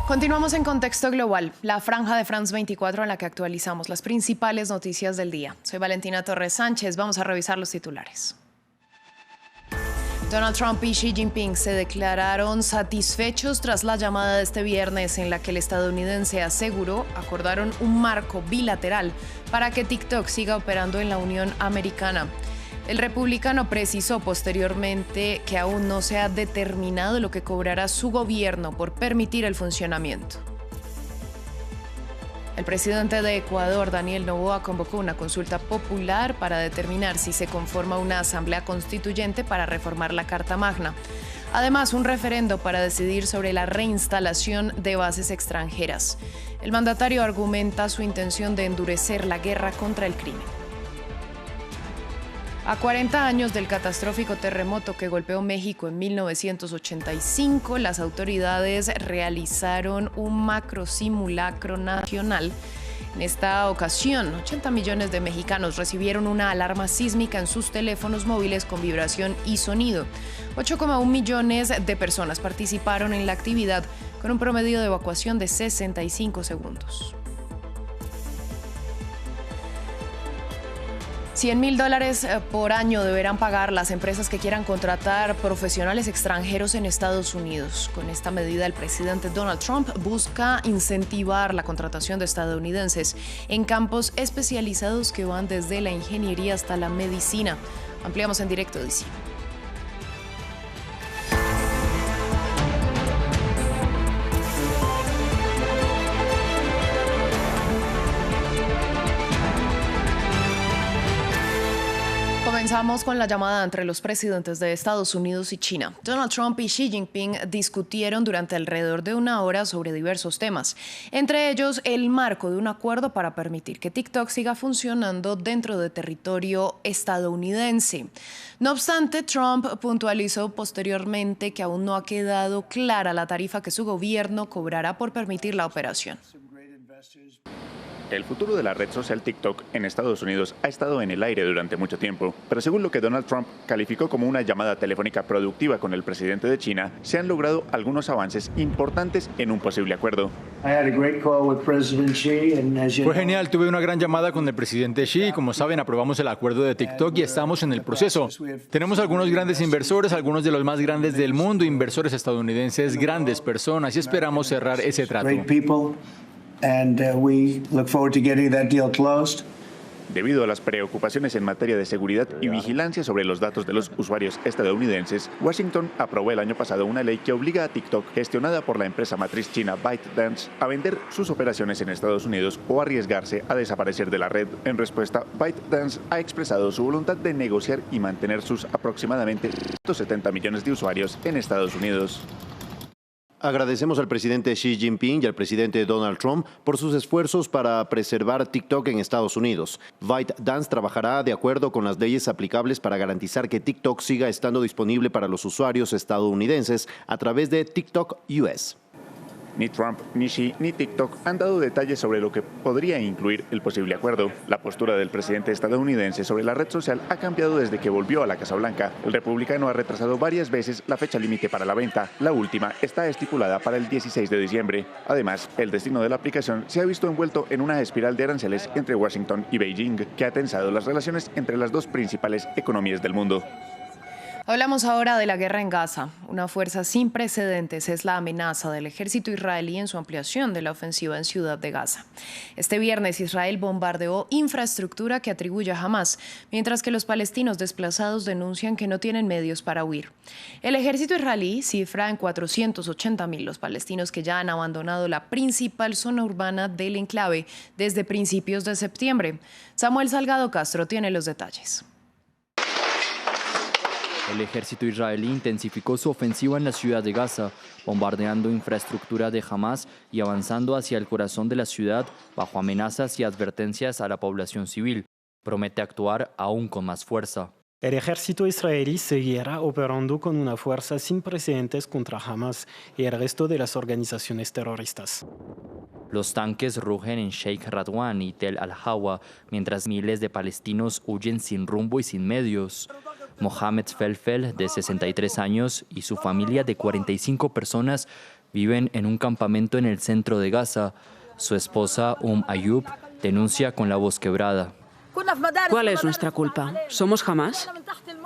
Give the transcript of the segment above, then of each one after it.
Continuamos en Contexto Global, la franja de France 24 en la que actualizamos las principales noticias del día. Soy Valentina Torres Sánchez, vamos a revisar los titulares. Donald Trump y Xi Jinping se declararon satisfechos tras la llamada de este viernes en la que el estadounidense aseguró acordaron un marco bilateral para que TikTok siga operando en la Unión Americana. El republicano precisó posteriormente que aún no se ha determinado lo que cobrará su gobierno por permitir el funcionamiento. El presidente de Ecuador, Daniel Noboa, convocó una consulta popular para determinar si se conforma una asamblea constituyente para reformar la Carta Magna. Además, un referendo para decidir sobre la reinstalación de bases extranjeras. El mandatario argumenta su intención de endurecer la guerra contra el crimen. A 40 años del catastrófico terremoto que golpeó México en 1985, las autoridades realizaron un macrosimulacro nacional. En esta ocasión, 80 millones de mexicanos recibieron una alarma sísmica en sus teléfonos móviles con vibración y sonido. 8,1 millones de personas participaron en la actividad con un promedio de evacuación de 65 segundos. $100,000 por año deberán pagar las empresas que quieran contratar profesionales extranjeros en Estados Unidos. Con esta medida, el presidente Donald Trump busca incentivar la contratación de estadounidenses en campos especializados que van desde la ingeniería hasta la medicina. Ampliamos en directo, DC. Comenzamos con la llamada entre los presidentes de Estados Unidos y China. Donald Trump y Xi Jinping discutieron durante alrededor de una hora sobre diversos temas, entre ellos el marco de un acuerdo para permitir que TikTok siga funcionando dentro de territorio estadounidense. No obstante, Trump puntualizó posteriormente que aún no ha quedado clara la tarifa que su gobierno cobrará por permitir la operación. El futuro de la red social TikTok en Estados Unidos ha estado en el aire durante mucho tiempo, pero según lo que Donald Trump calificó como una llamada telefónica productiva con el presidente de China, se han logrado algunos avances importantes en un posible acuerdo. Fue genial, tuve una gran llamada con el presidente Xi y como saben aprobamos el acuerdo de TikTok y estamos en el proceso. Tenemos algunos grandes inversores, algunos de los más grandes del mundo, inversores estadounidenses, grandes personas y esperamos cerrar ese trato. We look forward to getting that deal closed. Debido a las preocupaciones en materia de seguridad y vigilancia sobre los datos de los usuarios estadounidenses, Washington aprobó el año pasado una ley que obliga a TikTok, gestionada por la empresa matriz china ByteDance, a vender sus operaciones en Estados Unidos o arriesgarse a desaparecer de la red. En respuesta, ByteDance ha expresado su voluntad de negociar y mantener sus aproximadamente 170 millones de usuarios en Estados Unidos. Agradecemos al presidente Xi Jinping y al presidente Donald Trump por sus esfuerzos para preservar TikTok en Estados Unidos. ByteDance trabajará de acuerdo con las leyes aplicables para garantizar que TikTok siga estando disponible para los usuarios estadounidenses a través de TikTok US. Ni Trump, ni Xi, ni TikTok han dado detalles sobre lo que podría incluir el posible acuerdo. La postura del presidente estadounidense sobre la red social ha cambiado desde que volvió a la Casa Blanca. El republicano ha retrasado varias veces la fecha límite para la venta. La última está estipulada para el 16 de diciembre. Además, el destino de la aplicación se ha visto envuelto en una espiral de aranceles entre Washington y Beijing, que ha tensado las relaciones entre las dos principales economías del mundo. Hablamos ahora de la guerra en Gaza. Una fuerza sin precedentes es la amenaza del ejército israelí en su ampliación de la ofensiva en Ciudad de Gaza. Este viernes Israel bombardeó infraestructura que atribuye a Hamás, mientras que los palestinos desplazados denuncian que no tienen medios para huir. El ejército israelí cifra en 480.000 los palestinos que ya han abandonado la principal zona urbana del enclave desde principios de septiembre. Samuel Salgado Castro tiene los detalles. El ejército israelí intensificó su ofensiva en la ciudad de Gaza, bombardeando infraestructura de Hamás y avanzando hacia el corazón de la ciudad bajo amenazas y advertencias a la población civil. Promete actuar aún con más fuerza. El ejército israelí seguirá operando con una fuerza sin precedentes contra Hamás y el resto de las organizaciones terroristas. Los tanques rugen en Sheikh Radwan y Tel Al-Hawa, mientras miles de palestinos huyen sin rumbo y sin medios. Mohamed Felfel, de 63 años, y su familia de 45 personas Viven en un campamento en el centro de Gaza. Su esposa, Ayub, denuncia con la voz quebrada. ¿Cuál es nuestra culpa? ¿Somos Hamás?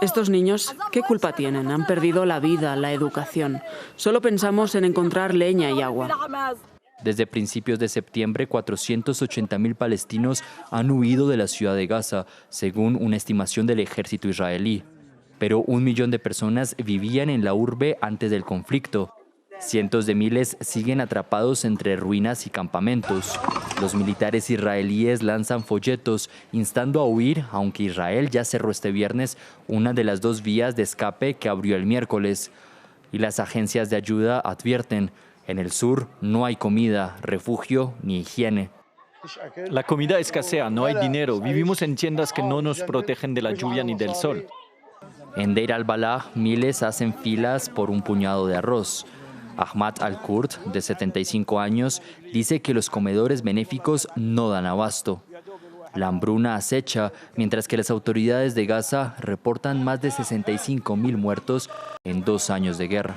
Estos niños, ¿qué culpa tienen? Han perdido la vida, la educación. Solo pensamos en encontrar leña y agua. Desde principios de septiembre, 480.000 palestinos han huido de la ciudad de Gaza, según una estimación del ejército israelí. Pero 1 millón de personas vivían en la urbe antes del conflicto. Cientos de miles siguen atrapados entre ruinas y campamentos. Los militares israelíes lanzan folletos instando a huir, aunque Israel ya cerró este viernes una de las 2 vías de escape que abrió el miércoles. Y las agencias de ayuda advierten: en el sur no hay comida, refugio ni higiene. La comida escasea, no hay dinero. Vivimos en tiendas que no nos protegen de la lluvia ni del sol. En Deir al-Balah, miles hacen filas por un puñado de arroz. Ahmad al-Kurd, de 75 años, dice que los comedores benéficos no dan abasto. La hambruna acecha, mientras que las autoridades de Gaza reportan más de 65.000 muertos en 2 años de guerra.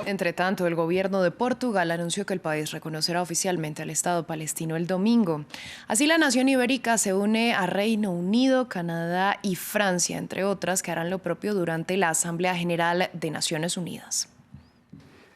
Entre tanto, el gobierno de Portugal anunció que el país reconocerá oficialmente al Estado palestino el domingo. Así, la nación ibérica se une a Reino Unido, Canadá y Francia, entre otras, que harán lo propio durante la Asamblea General de Naciones Unidas.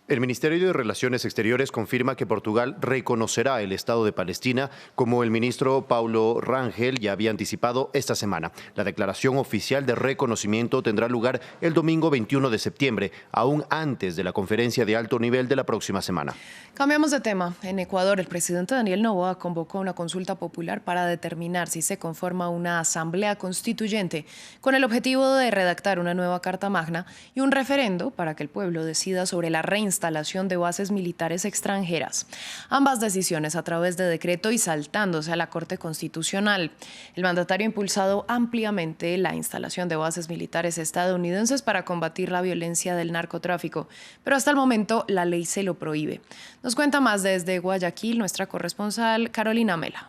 El Ministerio de Relaciones Exteriores confirma que Portugal reconocerá el Estado de Palestina, como el ministro Paulo Rangel ya había anticipado esta semana. La declaración oficial de reconocimiento tendrá lugar el domingo 21 de septiembre, aún antes de la conferencia de alto nivel de la próxima semana. Cambiamos de tema. En Ecuador, el presidente Daniel Noboa convocó una consulta popular para determinar si se conforma una asamblea constituyente con el objetivo de redactar una nueva Carta Magna y un referendo para que el pueblo decida sobre la reinstalación de bases militares extranjeras. Ambas decisiones a través de decreto y saltándose a la Corte Constitucional. El mandatario ha impulsado ampliamente la instalación de bases militares estadounidenses para combatir la violencia del narcotráfico, pero hasta el momento la ley se lo prohíbe. Nos cuenta más desde Guayaquil nuestra corresponsal Carolina Mela.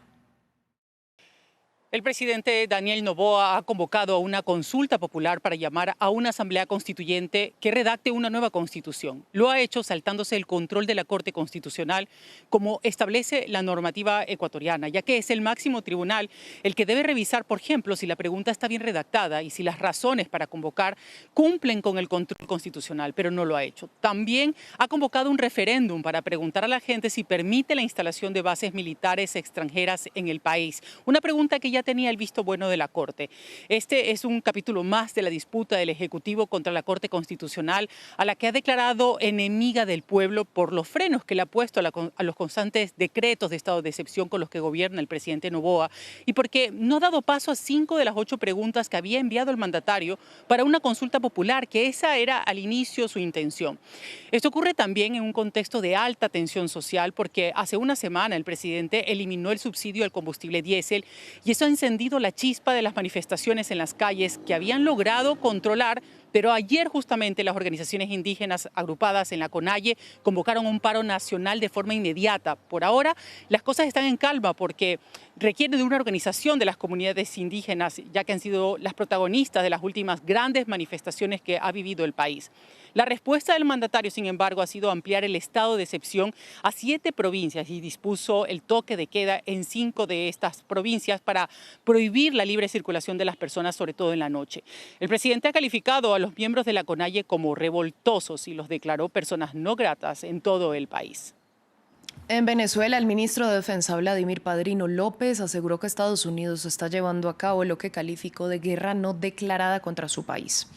El presidente Daniel Noboa ha convocado a una consulta popular para llamar a una asamblea constituyente que redacte una nueva constitución. Lo ha hecho saltándose el control de la Corte Constitucional, como establece la normativa ecuatoriana, ya que es el máximo tribunal el que debe revisar, por ejemplo, si la pregunta está bien redactada y si las razones para convocar cumplen con el control constitucional, pero no lo ha hecho. También ha convocado un referéndum para preguntar a la gente si permite la instalación de bases militares extranjeras en el país. Una pregunta que ya tenía el visto bueno de la Corte. Este es un capítulo más de la disputa del Ejecutivo contra la Corte Constitucional, a la que ha declarado enemiga del pueblo por los frenos que le ha puesto a los constantes decretos de estado de excepción con los que gobierna el presidente Noboa, y porque no ha dado paso a 5 de las 8 preguntas que había enviado el mandatario para una consulta popular, que esa era al inicio su intención. Esto ocurre también en un contexto de alta tensión social, porque hace una semana el presidente eliminó el subsidio al combustible diésel, y eso ha encendido la chispa de las manifestaciones en las calles que habían logrado controlar, pero ayer justamente las organizaciones indígenas agrupadas en la CONAIE convocaron un paro nacional de forma inmediata. Por ahora las cosas están en calma porque requiere de una organización de las comunidades indígenas, ya que han sido las protagonistas de las últimas grandes manifestaciones que ha vivido el país. La respuesta del mandatario, sin embargo, ha sido ampliar el estado de excepción a 7 provincias y dispuso el toque de queda en 5 de estas provincias para prohibir la libre circulación de las personas, sobre todo en la noche. El presidente ha calificado a los miembros de la CONAIE como revoltosos y los declaró personas no gratas en todo el país. En Venezuela, el ministro de Defensa, Vladimir Padrino López, aseguró que Estados Unidos está llevando a cabo lo que calificó de guerra no declarada contra su país.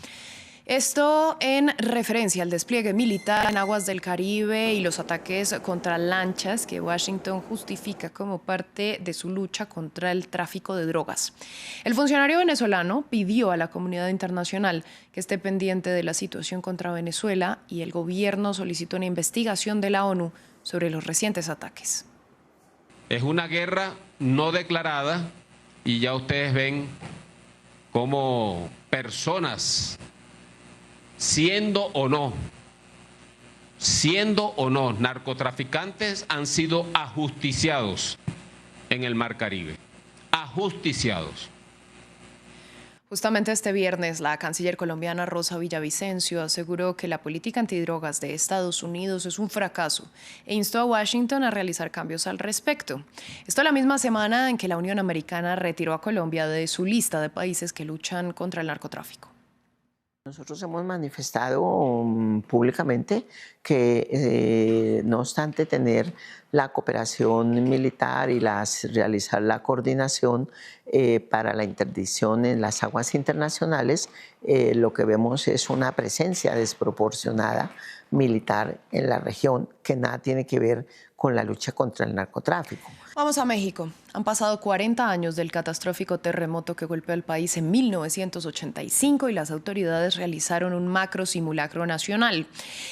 Esto en referencia al despliegue militar en aguas del Caribe y los ataques contra lanchas que Washington justifica como parte de su lucha contra el tráfico de drogas. El funcionario venezolano pidió a la comunidad internacional que esté pendiente de la situación contra Venezuela y el gobierno solicitó una investigación de la ONU sobre los recientes ataques. Es una guerra no declarada y ya ustedes ven cómo personas, siendo o no narcotraficantes, han sido ajusticiados en el Mar Caribe. Ajusticiados. Justamente este viernes, la canciller colombiana Rosa Villavicencio aseguró que la política antidrogas de Estados Unidos es un fracaso e instó a Washington a realizar cambios al respecto. Esto la misma semana en que la Unión Americana retiró a Colombia de su lista de países que luchan contra el narcotráfico. Nosotros hemos manifestado públicamente que no obstante tener la cooperación militar y realizar la coordinación para la interdicción en las aguas internacionales, lo que vemos es una presencia desproporcionada militar en la región que nada tiene que ver con la lucha contra el narcotráfico. Vamos a México. Han pasado 40 años del catastrófico terremoto que golpeó el país en 1985 y las autoridades realizaron un macro simulacro nacional.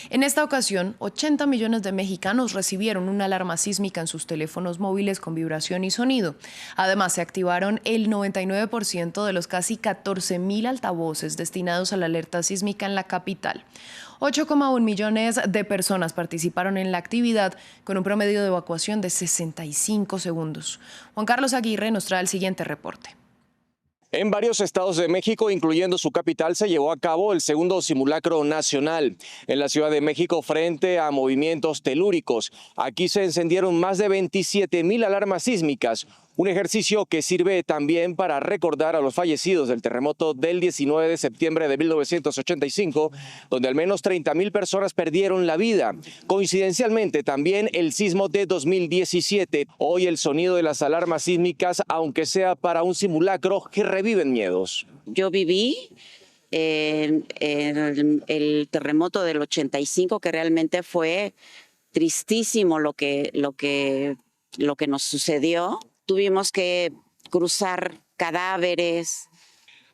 En esta ocasión, 80 millones de mexicanos recibieron una alarma sísmica en sus teléfonos móviles con vibración y sonido. Además, se activaron el 99% de los casi 14.000 altavoces destinados a la alerta sísmica en la capital. 8,1 millones de personas participaron en la actividad con un promedio de evacuación de 65 segundos. Juan Carlos Aguirre nos trae el siguiente reporte. En varios estados de México, incluyendo su capital, se llevó a cabo el segundo simulacro nacional. En la Ciudad de México, frente a movimientos telúricos, aquí se encendieron más de 27,000 alarmas sísmicas. Un ejercicio que sirve también para recordar a los fallecidos del terremoto del 19 de septiembre de 1985, donde al menos 30,000 personas perdieron la vida. Coincidencialmente, también el sismo de 2017. Hoy el sonido de las alarmas sísmicas, aunque sea para un simulacro, que reviven miedos. Yo viví el terremoto del 85, que realmente fue tristísimo lo que nos sucedió. Tuvimos que cruzar cadáveres.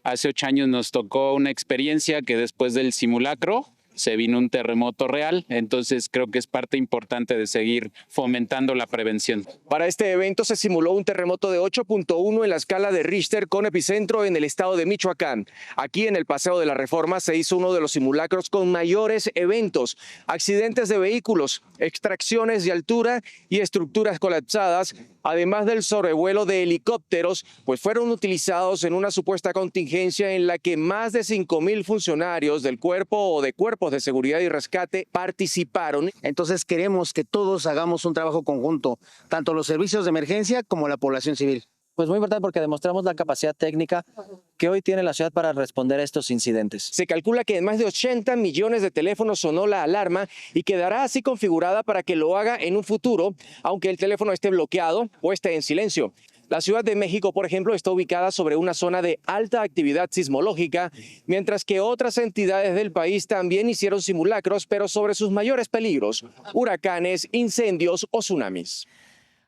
Hace 8 años nos tocó una experiencia que después del simulacro se vino un terremoto real, entonces creo que es parte importante de seguir fomentando la prevención. Para este evento se simuló un terremoto de 8.1 en la escala de Richter con epicentro en el estado de Michoacán. Aquí en el Paseo de la Reforma se hizo uno de los simulacros con mayores eventos, accidentes de vehículos, extracciones de altura y estructuras colapsadas, además del sobrevuelo de helicópteros, pues fueron utilizados en una supuesta contingencia en la que más de 5,000 funcionarios del cuerpo o de cuerpos de seguridad y rescate participaron. Entonces queremos que todos hagamos un trabajo conjunto, tanto los servicios de emergencia como la población civil. Pues muy importante porque demostramos la capacidad técnica que hoy tiene la ciudad para responder a estos incidentes. Se calcula que en más de 80 millones de teléfonos sonó la alarma y quedará así configurada para que lo haga en un futuro, aunque el teléfono esté bloqueado o esté en silencio. La Ciudad de México, por ejemplo, está ubicada sobre una zona de alta actividad sismológica, mientras que otras entidades del país también hicieron simulacros, pero sobre sus mayores peligros: huracanes, incendios o tsunamis.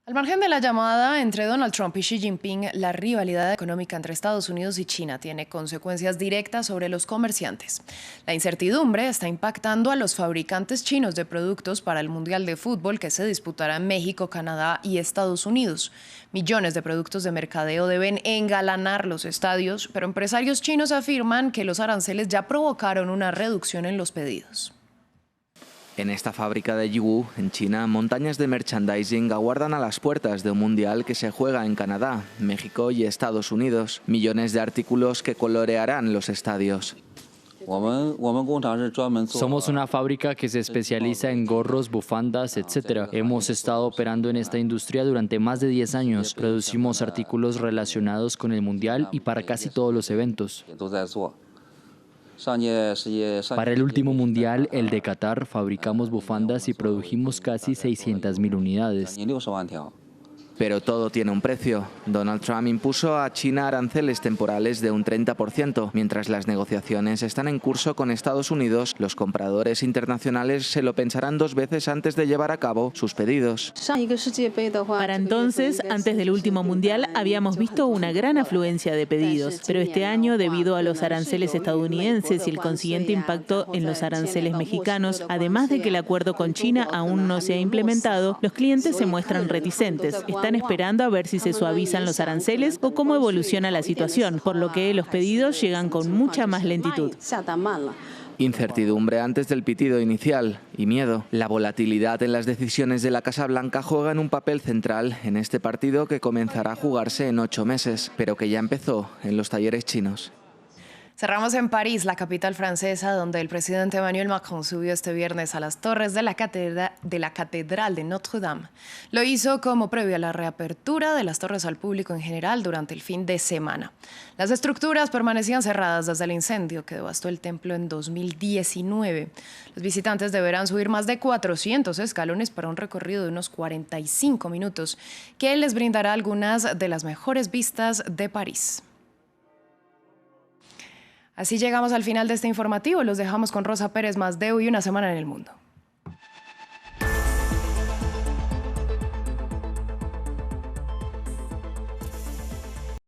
Al margen de la llamada entre Donald Trump y Xi Jinping, la rivalidad económica entre Estados Unidos y China tiene consecuencias directas sobre los comerciantes. La incertidumbre está impactando a los fabricantes chinos de productos para el Mundial de Fútbol que se disputará en México, Canadá y Estados Unidos. Millones de productos de mercadeo deben engalanar los estadios, pero empresarios chinos afirman que los aranceles ya provocaron una reducción en los pedidos. En esta fábrica de Yiwu, en China, montañas de merchandising aguardan a las puertas de un mundial que se juega en Canadá, México y Estados Unidos. Millones de artículos que colorearán los estadios. Somos una fábrica que se especializa en gorros, bufandas, etc. Hemos estado operando en esta industria durante más de 10 años. Producimos artículos relacionados con el mundial y para casi todos los eventos. Para el último mundial, el de Qatar, fabricamos bufandas y produjimos casi 600,000 unidades. Pero todo tiene un precio. Donald Trump impuso a China aranceles temporales de un 30%. Mientras las negociaciones están en curso con Estados Unidos, los compradores internacionales se lo pensarán 2 veces antes de llevar a cabo sus pedidos. Para entonces, antes del último mundial, habíamos visto una gran afluencia de pedidos. Pero este año, debido a los aranceles estadounidenses y el consiguiente impacto en los aranceles mexicanos, además de que el acuerdo con China aún no se ha implementado, los clientes se muestran reticentes. Están esperando a ver si se suavizan los aranceles o cómo evoluciona la situación, por lo que los pedidos llegan con mucha más lentitud. Incertidumbre antes del pitido inicial y miedo. La volatilidad en las decisiones de la Casa Blanca juegan un papel central en este partido que comenzará a jugarse en 8 meses, pero que ya empezó en los talleres chinos. Cerramos en París, la capital francesa, donde el presidente Emmanuel Macron subió este viernes a las torres de la Catedral de Notre-Dame. Lo hizo como previo a la reapertura de las torres al público en general durante el fin de semana. Las estructuras permanecían cerradas desde el incendio que devastó el templo en 2019. Los visitantes deberán subir más de 400 escalones para un recorrido de unos 45 minutos, que les brindará algunas de las mejores vistas de París. Así llegamos al final de este informativo. Los dejamos con Rosa Pérez, más de hoy, una semana en el mundo.